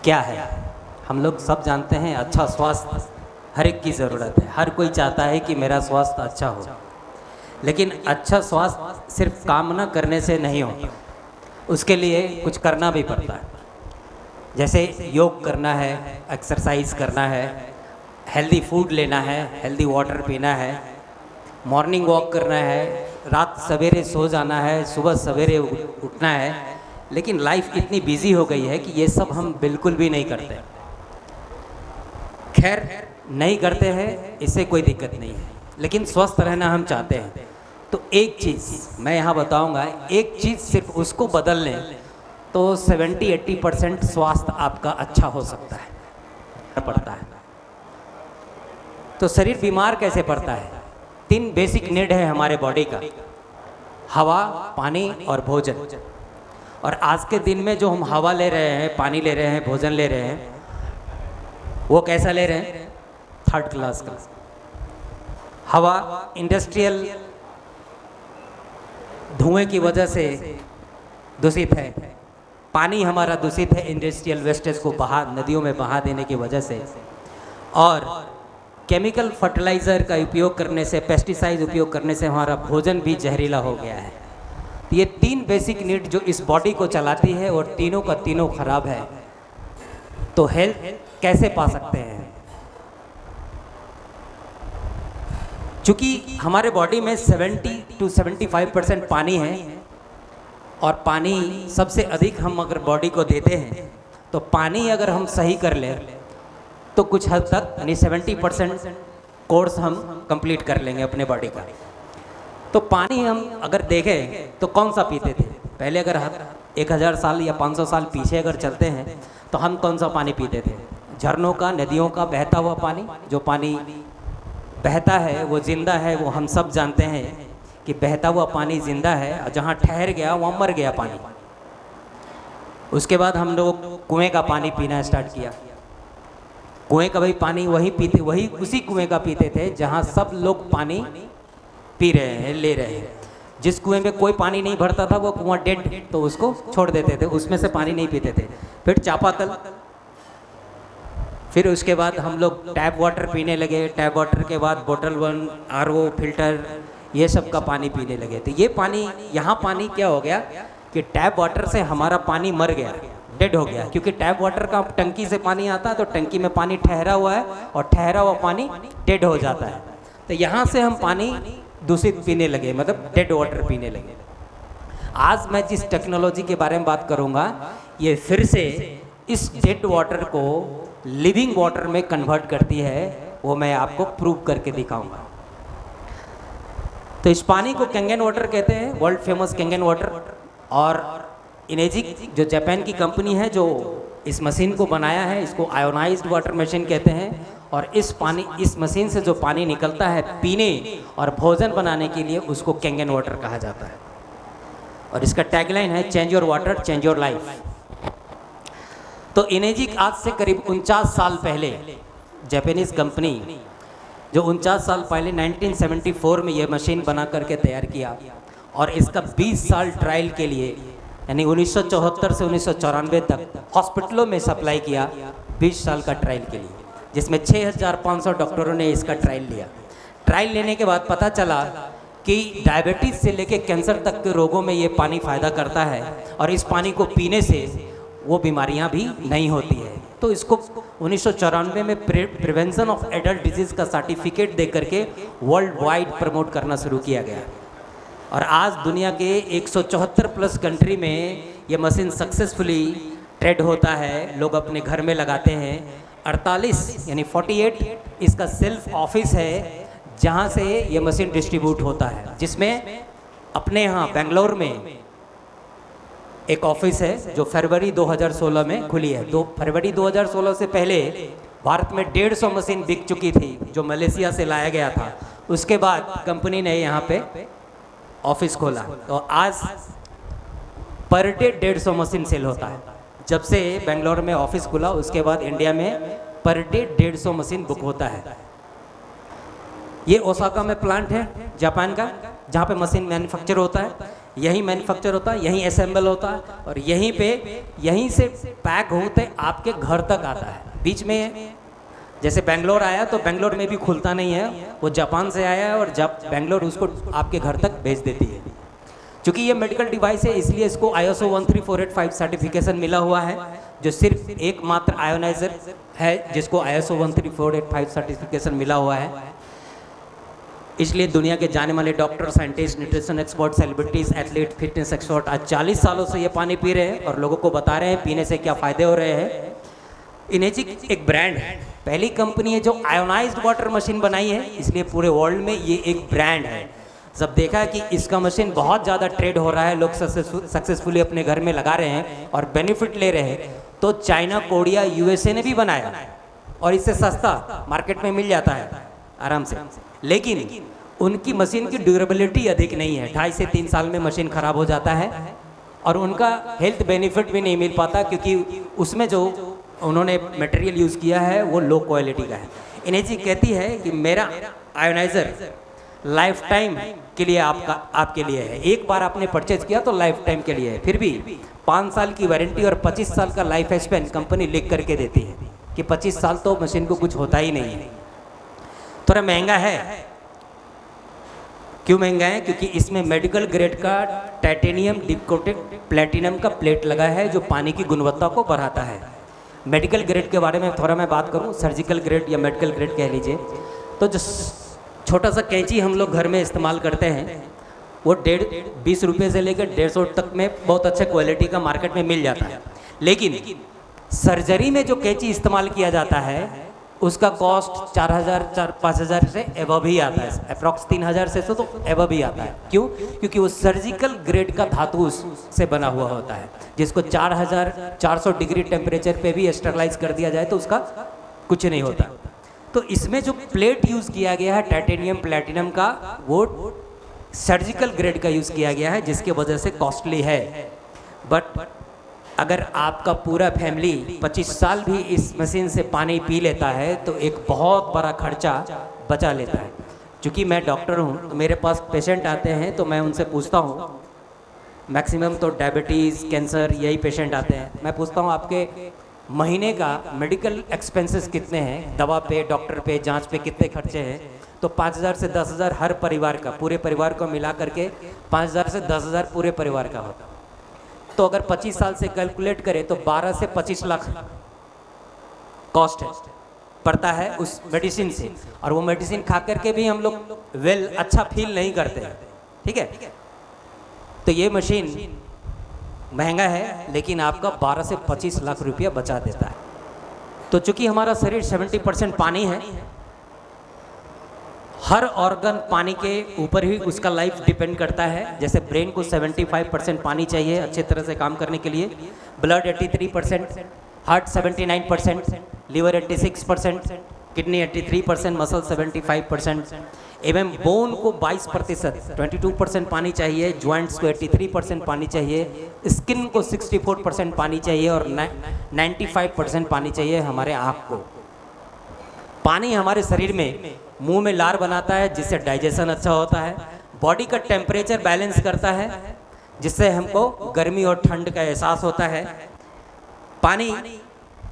क्या है। हम लोग सब जानते हैं अच्छा स्वास्थ्य हर एक की ज़रूरत है, हर कोई चाहता है कि मेरा स्वास्थ्य अच्छा हो। लेकिन अच्छा स्वास्थ्य सिर्फ कामना करने से नहीं होता, उसके लिए कुछ करना भी पड़ता है। जैसे योग करना है, एक्सरसाइज करना है, हेल्दी फूड लेना है, हेल्दी वाटर पीना है, मॉर्निंग वॉक करना है, रात सवेरे सो जाना है, सुबह सवेरे उठना है। लेकिन लाइफ इतनी बिजी हो गई है कि ये सब हम बिल्कुल भी नहीं करते। खैर नहीं करते हैं, इससे कोई दिक्कत नहीं है, लेकिन स्वस्थ रहना हम चाहते हैं। तो एक चीज़ मैं यहाँ बताऊँगा, एक चीज़ सिर्फ उसको बदल लें तो 70-80% स्वास्थ्य आपका अच्छा हो सकता है पड़ता है। तो शरीर बीमार कैसे पड़ता है? 3 बेसिक नीड है हमारे बॉडी का, हवा, पानी और भोजन। और आज के दिन में जो हम हवा ले रहे हैं, पानी ले रहे हैं, भोजन ले रहे हैं, वो कैसा ले रहे हैं? 3rd क्लास का। हवा इंडस्ट्रियल धुएं की वजह से दूषित है, पानी हमारा दूषित है इंडस्ट्रियल वेस्टेज को नदियों में बहा देने की वजह से, और केमिकल फर्टिलाइज़र का उपयोग करने से, पेस्टिसाइड उपयोग करने से हमारा भोजन भी जहरीला हो गया है। तो ये 3 बेसिक नीड जो इस बॉडी को चलाती है और तीनों का तीनों खराब है, तो हेल्थ कैसे पा सकते हैं? चूँकि हमारे बॉडी में 70-75% पानी है, और पानी सबसे अधिक हम अगर बॉडी को देते हैं, तो पानी अगर हम सही कर लें तो कुछ हद तक यानी 70% कोर्स हम कंप्लीट कर लेंगे अपने बॉडी का। तो पानी हम अगर देखें तो कौन सा पीते थे पहले? अगर 1000 साल या 500 साल पीछे अगर चलते हैं तो हम कौन सा पानी पीते थे? झरनों का, नदियों का बहता हुआ पानी। जो पानी बहता है वो जिंदा है, वो हम सब जानते हैं कि बहता हुआ पानी जिंदा है, और जहाँ ठहर गया वहाँ मर गया पानी। उसके बाद हम लोग कुएं का पानी पीना स्टार्ट किया। कुएं का भी पानी वही उसी कुएं का पीते थे जहाँ सब लोग पानी पी रहे हैं, ले रहे हैं। जिस कुएं में कोई पानी नहीं भरता था वो कुआं डेड, तो उसको छोड़ देते थे, उसमें से पानी नहीं पीते थे। फिर चापाकल, फिर उसके बाद हम लोग टैप वाटर पीने लगे। टैप वाटर के बाद बोतल 1, RO, फिल्टर, ये सब का पानी पीने लगे। तो ये पानी, यहाँ पानी क्या हो गया कि टैप वाटर से हमारा पानी मर गया, डेड हो गया। क्योंकि टैप वाटर का टंकी से पानी आता है तो टंकी में पानी ठहरा हुआ है, और ठहरा हुआ पानी डेड हो जाता है। तो यहाँ से हम पानी दूषित पीने लगे, मतलब डेड वाटर पीने लगे। आज मैं जिस टेक्नोलॉजी के बारे में बात करूँगा, ये फिर से इस डेड वाटर को लिविंग वाटर में कन्वर्ट करती है, वो मैं आपको प्रूव करके दिखाऊंगा। तो इस पानी को कैंगन वाटर कहते हैं, वर्ल्ड फेमस कैंगन वाटर। और इनेजिक जो जापान की कंपनी है जो इस मशीन को बनाया है, इसको आयोनाइज्ड वाटर मशीन कहते हैं। और इस मशीन से जो पानी निकलता है पीने और भोजन बनाने के लिए, उसको कैंगन वाटर कहा जाता है। और इसका टैगलाइन है change your water, change your life. तो इनेजिक आज से करीब 49 साल पहले, जापानीज कंपनी जो 49 साल पहले 1974 में ये मशीन बना करके तैयार किया, और इसका 20 साल ट्रायल के लिए, यानी 1974 से 1994 तक हॉस्पिटलों में सप्लाई किया, 20 साल का ट्रायल के लिए, जिसमें 6500 डॉक्टरों ने इसका ट्रायल लिया। ट्रायल लेने के बाद पता चला कि डायबिटीज़ से लेकर कैंसर तक के रोगों में ये पानी फ़ायदा करता है, और इस पानी को पीने से वो बीमारियां भी नहीं होती है। तो इसको 1994 में प्रिवेंशन ऑफ एडल्ट डिजीज़ का सर्टिफिकेट दे करके वर्ल्ड वाइड प्रमोट करना शुरू किया गया। और आज दुनिया के 174 प्लस कंट्री में ये मशीन सक्सेसफुली ट्रेड होता है, लोग अपने घर में लगाते हैं। 48 यानी 48 इसका सेल्फ ऑफिस है जहाँ से ये मशीन डिस्ट्रीब्यूट होता है, जिसमें अपने यहाँ बेंगलोर में एक ऑफिस है जो फरवरी 2016 में खुली है। फरवरी 2016 से पहले भारत में 150 मशीन बिक चुकी थी जो मलेशिया से लाया गया था। उसके बाद कंपनी ने यहाँ पे ऑफिस खोला, तो आज पर डे 150 मशीन सेल होता है। जब से बेंगलोर में ऑफिस खुला उसके बाद इंडिया में पर डे 150 मशीन बुक होता है। ये ओसाका में प्लांट है जापान का, जहाँ पे मशीन मैन्युफैक्चर होता है। यहीं मैन्युफैक्चर होता है, यहीं असेंबल होता है और यहीं से पैक होते आपके घर तक आता है। बीच में जैसे बेंगलोर आया तो बेंगलोर में भी खुलता नहीं है, वो जापान से आया है और जब बेंगलोर उसको आपके घर तक भेज देती है। क्योंकि ये मेडिकल डिवाइस है इसलिए इसको ISO 13485 सर्टिफिकेशन मिला हुआ है, जो सिर्फ एकमात्र आयोनाइजर है जिसको ISO 13485 सर्टिफिकेशन मिला हुआ है। इसलिए दुनिया के जाने माने doctor, scientist, nutrition expert, celebrities, athlete, fitness expert आज 40 सालों से ये पानी पी रहे हैं और लोगों को बता रहे हैं पीने से क्या फ़ायदे हो रहे हैं। इनेजिक एक ब्रांड है, पहली कंपनी है जो आयोनाइज्ड वाटर मशीन बनाई है, इसलिए पूरे वर्ल्ड में ये एक ब्रांड है। जब देखा कि इसका मशीन बहुत ज़्यादा ट्रेड हो रहा है, लोग सक्सेसफुली अपने घर में लगा रहे हैं और बेनिफिट ले रहे हैं, तो चाइना, कोरिया, USA ने भी बनाया और इससे सस्ता मार्केट में मिल जाता है आराम से। लेकिन उनकी मशीन की ड्यूरेबिलिटी अधिक नहीं है, 2.5 से 3 साल में मशीन ख़राब हो जाता है और उनका हेल्थ बेनिफिट भी नहीं मिल पाता क्योंकि उसमें जो उन्होंने मटेरियल यूज़ किया है वो लो क्वालिटी का है। इनेजिक कहती है कि मेरा आयोनाइज़र लाइफ टाइम के लिए आपके लिए है, एक बार आपने परचेज किया तो लाइफ टाइम के लिए है। फिर भी 5 साल की वारंटी और 25 साल का लाइफ स्पेन कंपनी लिख करके देती है कि 25 साल तो मशीन को कुछ होता ही नहीं है। थोड़ा महंगा है, क्यों महंगा है? क्योंकि इसमें मेडिकल ग्रेड का टाइटेनियम डीप कोटेड प्लेटिनम का प्लेट लगा है जो पानी की गुणवत्ता को बढ़ाता है। मेडिकल ग्रेड के बारे में थोड़ा मैं बात करूं, सर्जिकल ग्रेड या मेडिकल ग्रेड कह लीजिए, तो जो छोटा सा कैंची हम लोग घर में इस्तेमाल करते हैं वो 20 रुपये से लेकर 150 तक में बहुत अच्छे क्वालिटी का मार्केट में मिल जाता है। लेकिन सर्जरी में जो कैंची इस्तेमाल किया जाता है उसका कॉस्ट 4,000-5,000 से एबव ही आता है, अप्रॉक्स 3,000 से तो एबव ही आता है। क्यों? क्योंकि वो सर्जिकल ग्रेड का धातु से बना हुआ होता है जिसको 4,400 डिग्री टेम्परेचर पे भी स्टरलाइज कर दिया जाए तो उसका कुछ नहीं होता। तो इसमें जो प्लेट यूज़ किया गया है टाइटेनियम प्लेटिनम का, वो सर्जिकल ग्रेड का यूज़ किया गया है जिसके वजह से कॉस्टली है। बट अगर आपका पूरा फैमिली 25 साल भी इस मशीन से पानी पी लेता है तो एक बहुत बड़ा खर्चा बचा लेता है। क्योंकि मैं डॉक्टर हूँ तो मेरे पास पेशेंट आते हैं तो मैं उनसे पूछता हूँ, मैक्सिमम तो डायबिटीज़, कैंसर यही पेशेंट आते हैं। मैं पूछता हूँ आपके महीने का मेडिकल एक्सपेंसेस कितने हैं, दवा पे, डॉक्टर पे, जांच पे कितने खर्चे हैं? तो 5,000 से 10,000 हर परिवार का, पूरे परिवार को मिला करके 5,000 से 10,000 पूरे परिवार का होता। तो अगर 25 साल से कैलकुलेट करें तो 12 से 25 लाख कॉस्ट है पड़ता है उस मेडिसिन से, और वो मेडिसिन खा करके भी हम लोग अच्छा फील नहीं करते। ठीक है, तो ये मशीन महंगा है लेकिन आपका 12 से 25 लाख रुपया बचा देता है। तो चूंकि हमारा शरीर 70% पानी है, हर ऑर्गन पानी के ऊपर ही उसका लाइफ डिपेंड करता है। जैसे ब्रेन को 75% पानी चाहिए अच्छे तरह से काम करने के लिए, blood 83%, heart 79%, liver 86%, kidney 83%, muscle 75%, एवं बोन को 22%, 22% पानी चाहिए, जॉइंट्स को 83% पानी चाहिए, स्किन को 64% पानी चाहिए और 95% पानी चाहिए हमारे आँख को। पानी हमारे शरीर में मुंह में लार बनाता है जिससे डाइजेशन अच्छा होता है, बॉडी का टेम्परेचर बैलेंस करता है जिससे हमको गर्मी और ठंड का एहसास होता है। पानी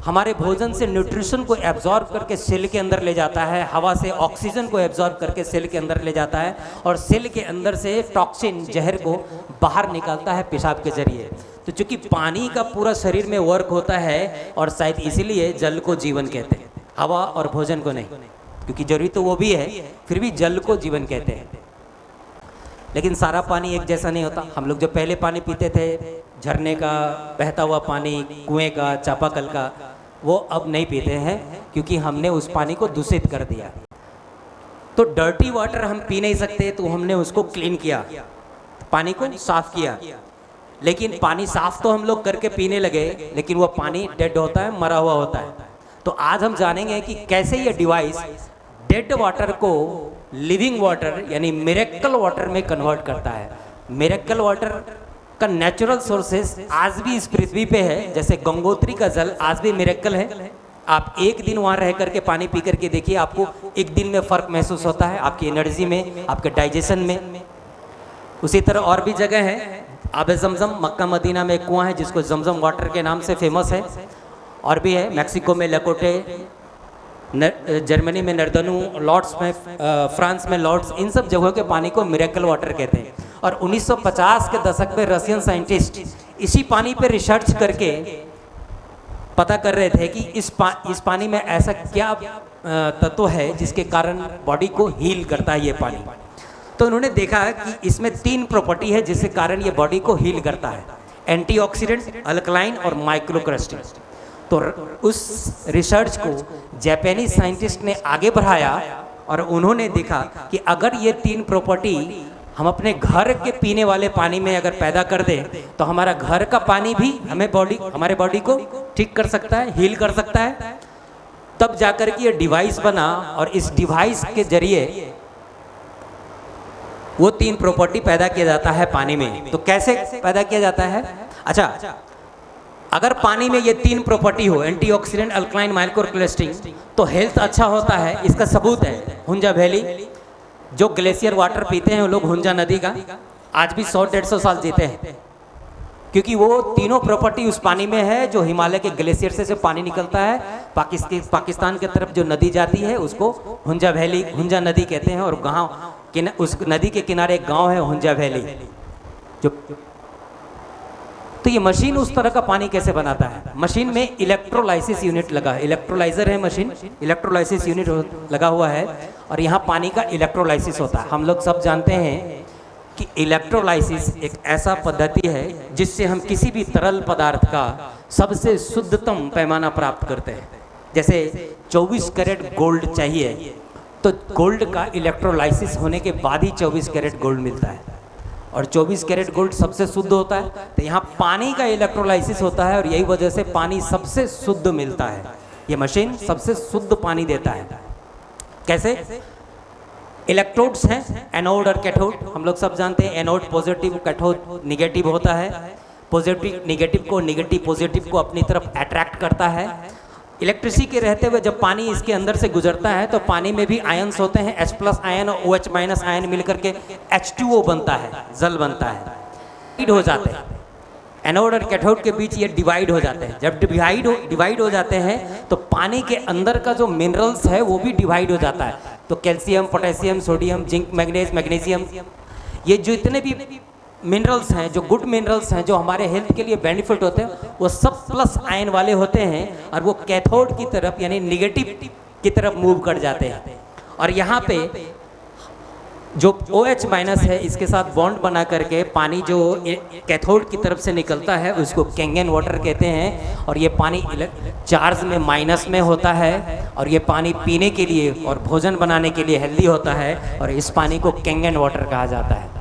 हमारे भोजन से न्यूट्रिशन को एब्जॉर्ब करके सेल के अंदर ले जाता है, हवा से ऑक्सीजन को एब्जॉर्ब करके सेल के अंदर ले जाता है और सेल के अंदर से टॉक्सिन, जहर को बाहर निकालता है पेशाब के जरिए। तो चूंकि पानी का पूरा शरीर में वर्क होता है और शायद इसीलिए जल को जीवन कहते हैं, हवा और भोजन को नहीं, क्योंकि जरूरी तो वो भी है, फिर भी जल को जीवन कहते हैं। लेकिन सारा पानी एक जैसा नहीं होता। हम लोग जो पहले पानी पीते थे, झरने का बहता हुआ पानी, कुएं का, चापाकल का, वो अब नहीं पीते हैं क्योंकि हमने उस पानी को दूषित कर दिया। तो डर्टी वाटर हम पी नहीं सकते, तो हमने उसको क्लीन किया, पानी को साफ किया। लेकिन पानी साफ तो हम लोग करके पीने लगे, लेकिन वो पानी डेड होता है, मरा हुआ होता है। तो आज हम जानेंगे कि कैसे ये डिवाइस डेड वाटर को लिविंग वाटर यानी मिरेकल वाटर में कन्वर्ट करता है। मिरेकल वाटर का नेचुरल सोर्सेस आज भी इस पृथ्वी पे है, जैसे गंगोत्री का जल आज भी मिरेकल है। आप एक दिन वहाँ रह करके पानी पी करके देखिए, आपको एक दिन में फ़र्क महसूस होता है, आपकी एनर्जी में, आपके डाइजेशन में। उसी तरह और भी जगह है, आब जमजम, मक्का मदीना में एक कुआं है जिसको जमजम वाटर के नाम से फेमस है। और भी है, मैक्सिको में लकोटे, जर्मनी में नर्दनू, लॉर्ड्स में फ्रांस में लॉर्ड्स, इन सब जगहों के पानी को मिरेकल वाटर कहते हैं। और 1950 के दशक में रशियन साइंटिस्ट इसी पानी पर रिसर्च करके पता कर रहे थे कि इस पानी में ऐसा क्या तत्व है जिसके कारण बॉडी को हील करता है ये पानी। तो उन्होंने देखा कि इसमें 3 प्रॉपर्टी है जिसके कारण ये बॉडी को हील करता है, एंटीऑक्सीडेंट, अल्कलाइन और माइक्रोक्रिस्टल। तो उस रिसर्च को जापानी साइंटिस्ट ने आगे बढ़ाया और उन्होंने देखा कि अगर ये 3 प्रॉपर्टी हम अपने घर के पीने वाले पानी में अगर पैदा कर दें तो हमारा घर का पानी भी हमारे बॉडी को ठीक कर सकता है, हील कर सकता है। तब जाकर के ये डिवाइस बना और इस डिवाइस के जरिए वो 3 प्रॉपर्टी पैदा किया जाता है पानी में। तो कैसे पैदा किया जाता है? अच्छा, अगर पानी में ये 3 प्रॉपर्टी हो, एंटीऑक्सीडेंट, अल्कलाइन, माइक्रोक्रिस्टल, तो हेल्थ अच्छा होता है। इसका सबूत है हुंजा वैली, जो ग्लेशियर वाटर पीते हैं वो लोग हुंजा नदी का, आज भी 100-150 साल जीते हैं, क्योंकि वो तीनों प्रॉपर्टी उस पानी में है जो हिमालय के ग्लेशियर से जो पानी निकलता है पाकिस्तान की तरफ जो नदी जाती है उसको हुंजा वैली, हुंजा नदी कहते हैं। और गाँव उस नदी के किनारे एक गाँव है हुंजा वैली। जो तो ये मशीन उस तरह का पानी कैसे बनाता है? मशीन में इलेक्ट्रोलाइसिस यूनिट लगा है, इलेक्ट्रोलाइजर है मशीन, इलेक्ट्रोलाइसिस यूनिट लगा हुआ है और यहाँ पानी का इलेक्ट्रोलाइसिस होता है। हम लोग सब जानते हैं कि इलेक्ट्रोलाइसिस एक ऐसा पद्धति है जिससे हम किसी भी तरल पदार्थ का सबसे शुद्धतम पैमाना प्राप्त करते हैं। जैसे 24 कैरेट गोल्ड चाहिए तो गोल्ड का इलेक्ट्रोलाइसिस होने के बाद ही 24 कैरेट गोल्ड मिलता है और 24 कैरेट गोल्ड सबसे शुद्ध होता है। तो यहाँ पानी का इलेक्ट्रोलाइसिस होता है और यही वजह से पानी सबसे शुद्ध मिलता है। ये मशीन सबसे शुद्ध पानी देता है। कैसे? इलेक्ट्रोड्स हैं, एनोड और कैथोड। हम लोग सब जानते हैं एनोड पॉजिटिव, कैथोड निगेटिव होता है। पॉजिटिव निगेटिव पॉजिटिव को अपनी तरफ अट्रैक्ट करता है। इलेक्ट्रिसिटी के रहते हुए जब पानी इसके अंदर से गुजरता है तो पानी में भी आयन्स होते हैं, H+ आयन और OH- आयन मिलकर के H2O बनता है, जल बनता है, डिवाइड हो जाते हैं। एनोड और कैथोड के बीच ये डिवाइड हो जाते हैं। जब डिवाइड हो जाते हैं तो पानी के अंदर का जो मिनरल्स है वो भी डिवाइड हो जाता है। तो calcium, potassium, sodium, zinc, magnesium, ये जो इतने भी मिनरल्स हैं, जो गुड मिनरल्स हैं, जो हमारे हेल्थ के लिए बेनिफिट होते हैं, वो सब प्लस आयन वाले होते हैं और वो कैथोड की तरफ यानी निगेटिव की तरफ मूव कर जाते हैं। और यहाँ पे जो OH- है इसके साथ बॉन्ड बना करके पानी जो कैथोड की तरफ से निकलता है उसको कैंगन वाटर कहते हैं। और ये पानी चार्ज में माइनस में होता है और ये पानी पीने के लिए और भोजन बनाने के लिए हेल्दी होता है और इस पानी को कैंगन वाटर कहा जाता है।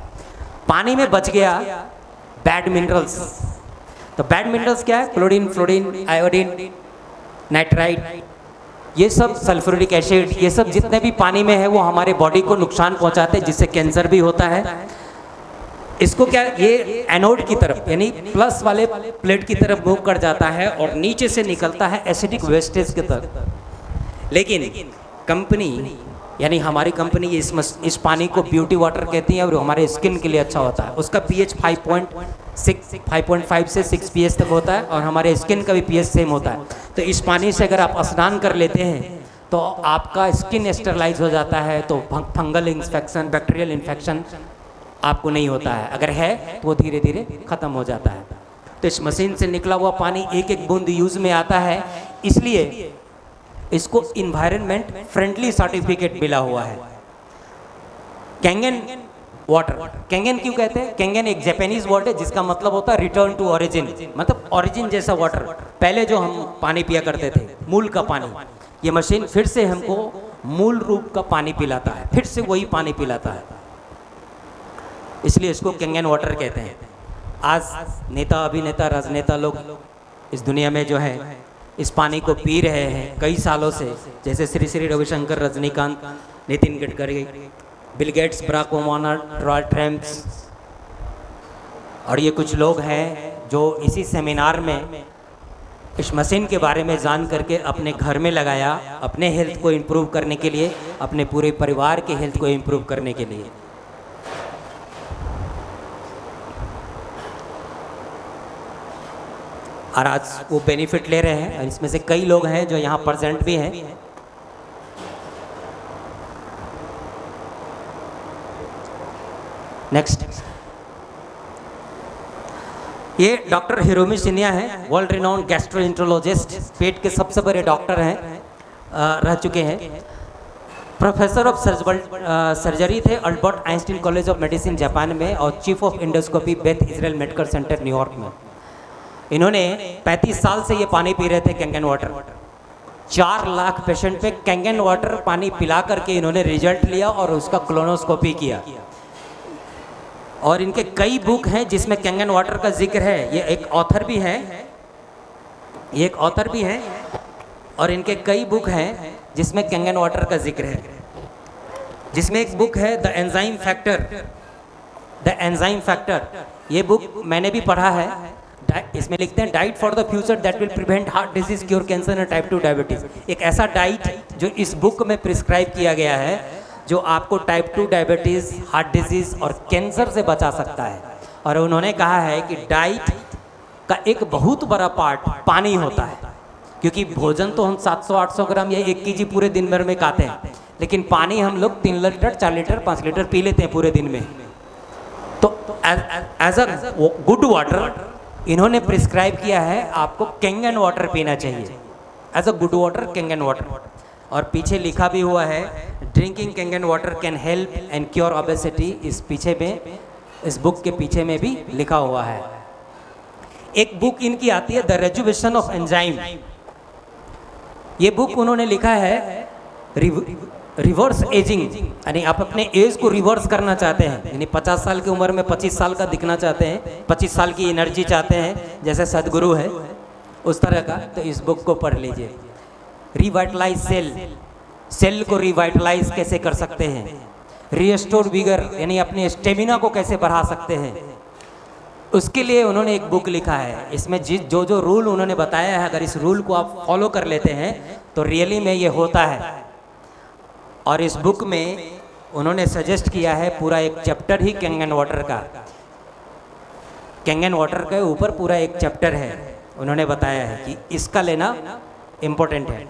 पानी में बच गया बैड मिनरल्स। तो बैड मिनरल्स क्या है? क्लोरीन, फ्लोरीन, आयोडीन, नाइट्राइट, ये सब सल्फ्यूरिक एसिड, ये सब जितने भी पानी में है वो हमारे बॉडी को नुकसान पहुंचाते हैं, जिससे कैंसर भी होता है। इसको क्या, ये एनोड की तरफ यानी प्लस वाले प्लेट की तरफ मूव कर जाता है और नीचे से निकलता है एसिडिक वेस्टेज की तरफ। लेकिन कंपनी यानी हमारी कंपनी इस पानी को ब्यूटी वाटर कहती है और हमारे स्किन के लिए अच्छा होता है। उसका pH 5.5 से 6 pH तक होता है और हमारे स्किन का भी pH सेम होता है। तो इस पानी से अगर आप स्नान कर लेते हैं तो आपका स्किन स्टरलाइज हो जाता है, तो फंगल इन्फेक्शन, बैक्टीरियल इन्फेक्शन आपको नहीं होता है। अगर है तो वो धीरे धीरे ख़त्म हो जाता है। तो इस मशीन से निकला हुआ पानी एक एक बूंद यूज़ में आता है, इसलिए इसको इन्वायरमेंट फ्रेंडली सर्टिफिकेट मिला हुआ है। कैंगन वाटर, कैंगन क्यों कहते हैं? कैंगन एक जापानीज वर्ड है जिसका मतलब होता है रिटर्न टू ओरिजिन, मतलब ओरिजिन जैसा वाटर। पहले जो हम पानी पिया करते थे, मूल का पानी, ये मशीन फिर से हमको मूल रूप का पानी पिलाता है, फिर से वही पानी पिलाता है, इसलिए इसको कैंगन वाटर कहते हैं। आज नेता, अभिनेता, राजनेता लोग इस दुनिया में जो है इस पानी को पी रहे हैं कई सालों से, जैसे Shri Ravishankar, Rajinikanth, Nitin Gadkari, Bill Gates, Barack Obama, Donald Trump, और ये कुछ लोग हैं जो इसी सेमिनार में इस मशीन के बारे में जान करके अपने घर में लगाया, अपने हेल्थ को इम्प्रूव करने के लिए, अपने पूरे परिवार के हेल्थ को इम्प्रूव करने के लिए। और आज वो बेनिफिट ले रहे हैं। इसमें से कई लोग हैं जो यहाँ प्रेजेंट भी हैं। नेक्स्ट, ये डॉक्टर हिरोमी शिन्या हैं, वर्ल्ड रिनाउंड गैस्ट्रोएंटरोलॉजिस्ट, पेट के सबसे बड़े डॉक्टर हैं, रह चुके हैं। प्रोफेसर ऑफ सर्जरी थे Albert Einstein college of medicine Japan में, और chief of endoscopy Beth Israel medical centre New York में। इन्होंने 35 साल से ये पानी पी रहे थे, कैंगन वाटर। 4 लाख पेशेंट पे कैंगन वाटर पानी पिला करके इन्होंने रिजल्ट लिया और उसका क्लोनोस्कोपी किया। और इनके कई बुक हैं जिसमें कैंगन वाटर का जिक्र है। ये एक ऑथर भी हैं, और इनके कई बुक हैं जिसमें कैंगन वाटर का जिक्र है। जिसमें एक बुक है द एंजाइम फैक्टर। ये बुक मैंने भी पढ़ा है। इसमें लिखते हैं diet for the future that will prevent heart disease, cure cancer and type 2 diabetes. एक ऐसा डाइट जो इस बुक में प्रिस्क्राइब किया गया है जो आपको टाइप 2 डायबिटीज, हार्ट डिजीज और कैंसर से बचा सकता है। और उन्होंने कहा है कि डाइट का एक बहुत बड़ा पार्ट पानी होता है, क्योंकि भोजन तो हम 700-800 ग्राम या 1 kg पूरे दिन भर में खाते हैं, लेकिन पानी हम लोग 3 लीटर, 4 लीटर, 5 लीटर पी लेते हैं पूरे दिन में। तो एज अ गुड वाटर इन्होंने प्रिस्क्राइब किया है आपको कैंगन वाटर पीना चाहिए, as a good water Kangen water. और पीछे लिखा भी हुआ है drinking Kangen water can help and cure obesity. इस पीछे में, इस बुक के पीछे में भी लिखा हुआ है। एक बुक इनकी आती है द रेजुवेशन ऑफ एंजाइम। ये बुक उन्होंने लिखा है रिवर्स एजिंग, यानी आप अपने एज को रिवर्स करना चाहते हैं, यानी 50 साल की उम्र में 25 साल का दिखना चाहते हैं, 25 साल की एनर्जी चाहते हैं, जैसे सदगुरु है उस तरह का, तो इस बुक को पढ़ लीजिए। रिवाइटलाइज सेल को रिवाइटलाइज कैसे कर सकते हैं, रीस्टोर विगर यानी अपने स्टेमिना को कैसे बढ़ा सकते हैं, उसके लिए उन्होंने एक बुक लिखा है। इसमें जो रूल उन्होंने बताया है, अगर इस रूल को आप फॉलो कर लेते हैं तो रियली में ये होता है। और इस बुक में उन्होंने सजेस्ट किया है पूरा एक चैप्टर ही कैंगन वाटर का, कैंगन वाटर के ऊपर पूरा एक चैप्टर है। उन्होंने बताया है कि इसका लेना इम्पोर्टेंट है।